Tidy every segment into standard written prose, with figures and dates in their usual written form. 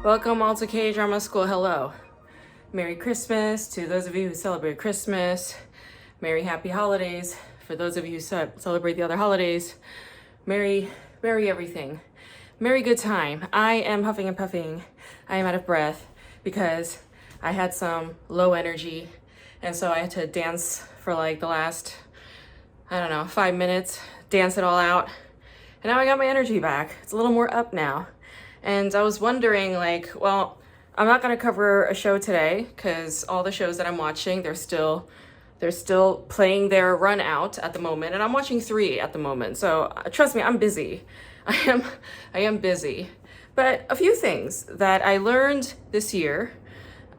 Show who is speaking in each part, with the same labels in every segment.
Speaker 1: Welcome all to K-Drama School. Hello. Merry Christmas to those of you who celebrate Christmas. Merry Happy Holidays for those of you who celebrate the other holidays. Merry everything. Merry good time. I am huffing and puffing. I am out of breath because I had some low energy, and so I had to dance for like the last, 5 minutes, dance it all out. And now I got my energy back. It's a little more up now. And I was wondering, I'm not gonna cover a show today because all the shows that I'm watching, they're still playing their run out at the moment, and I'm watching 3 at the moment. So trust me, I'm busy. I am busy. But a few things that I learned this year,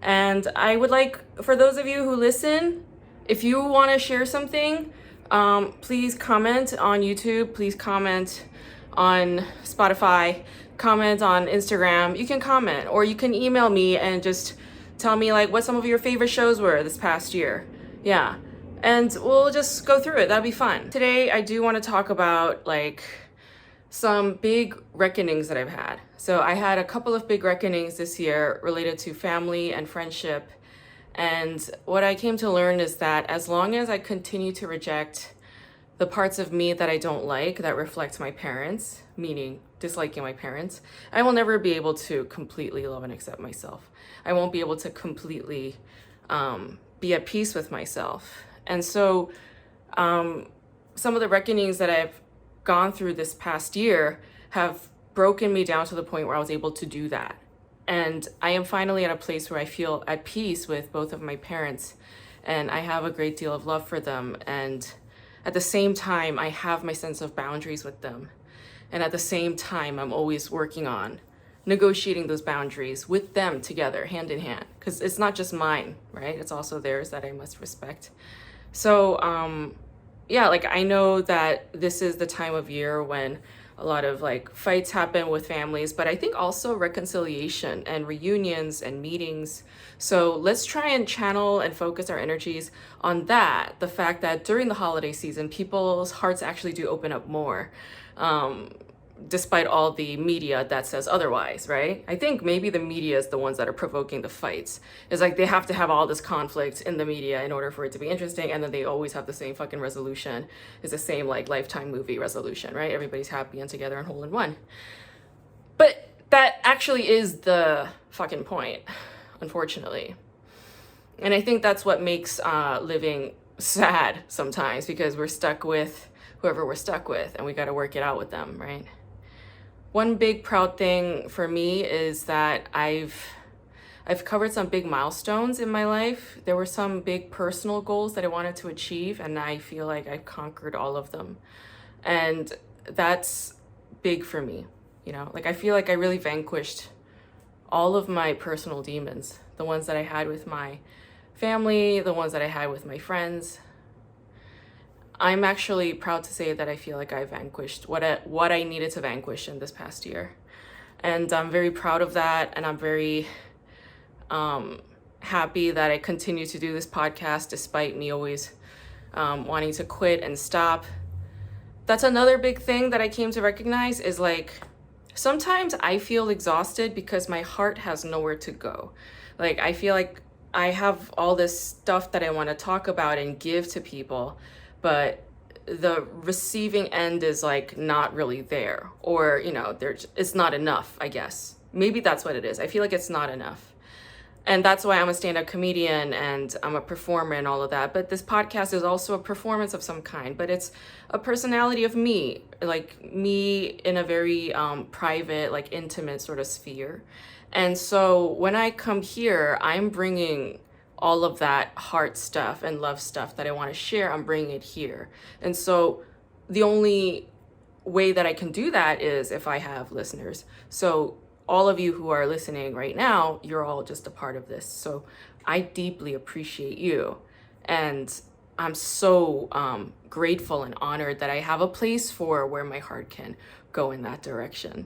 Speaker 1: and I would like for those of you who listen, if you want to share something, please comment on YouTube. Please comment on Spotify. Comment on Instagram. You can comment, or you can email me and just tell me what some of your favorite shows were this past year. Yeah, and we'll just go through it. That'd be fun. Today I do want to talk about some big reckonings that I've had. So I had a couple of big reckonings this year related to family and friendship, and what I came to learn is that as long as I continue to reject the parts of me that I don't like that reflect my parents, meaning disliking my parents, I will never be able to completely love and accept myself. I won't be able to completely be at peace with myself. And so some of the reckonings that I've gone through this past year have broken me down to the point where I was able to do that. And I am finally at a place where I feel at peace with both of my parents, and I have a great deal of love for them. And at the same time, I have my sense of boundaries with them. And at the same time, I'm always working on negotiating those boundaries with them together, hand in hand, because it's not just mine, right? It's also theirs that I must respect. So, I know that this is the time of year when a lot of fights happen with families, but I think also reconciliation and reunions and meetings. So let's try and channel and focus our energies on that. The fact that during the holiday season, people's hearts actually do open up more, despite all the media that says otherwise, right? I think maybe the media is the ones that are provoking the fights. It's they have to have all this conflict in the media in order for it to be interesting, and then they always have the same fucking resolution. It's the same Lifetime movie resolution, right? Everybody's happy and together and whole in one. But that actually is the fucking point, unfortunately. And I think that's what makes living sad sometimes, because we're stuck with whoever we're stuck with, and we got to work it out with them, right? One big proud thing for me is that I've covered some big milestones in my life. There were some big personal goals that I wanted to achieve, and I feel like I've conquered all of them. And that's big for me, I feel like I really vanquished all of my personal demons, the ones that I had with my family, the ones that I had with my friends. I'm actually proud to say that I feel like I vanquished what I needed to vanquish in this past year. And I'm very proud of that, and I'm very happy that I continue to do this podcast despite me always wanting to quit and stop. That's another big thing that I came to recognize is sometimes I feel exhausted because my heart has nowhere to go. I feel like I have all this stuff that I want to talk about and give to people, but the receiving end is not really there, or it's not enough, I guess. Maybe that's what it is. I feel like it's not enough. And that's why I'm a stand-up comedian and I'm a performer and all of that. But this podcast is also a performance of some kind, but it's a personality of me, me in a very private, intimate sort of sphere. And so when I come here, I'm bringing all of that heart stuff and love stuff that I want to share. I'm bringing it here. And so the only way that I can do that is if I have listeners. So all of you who are listening right now, you're all just a part of this. So I deeply appreciate you. And I'm so grateful and honored that I have a place for where my heart can go in that direction.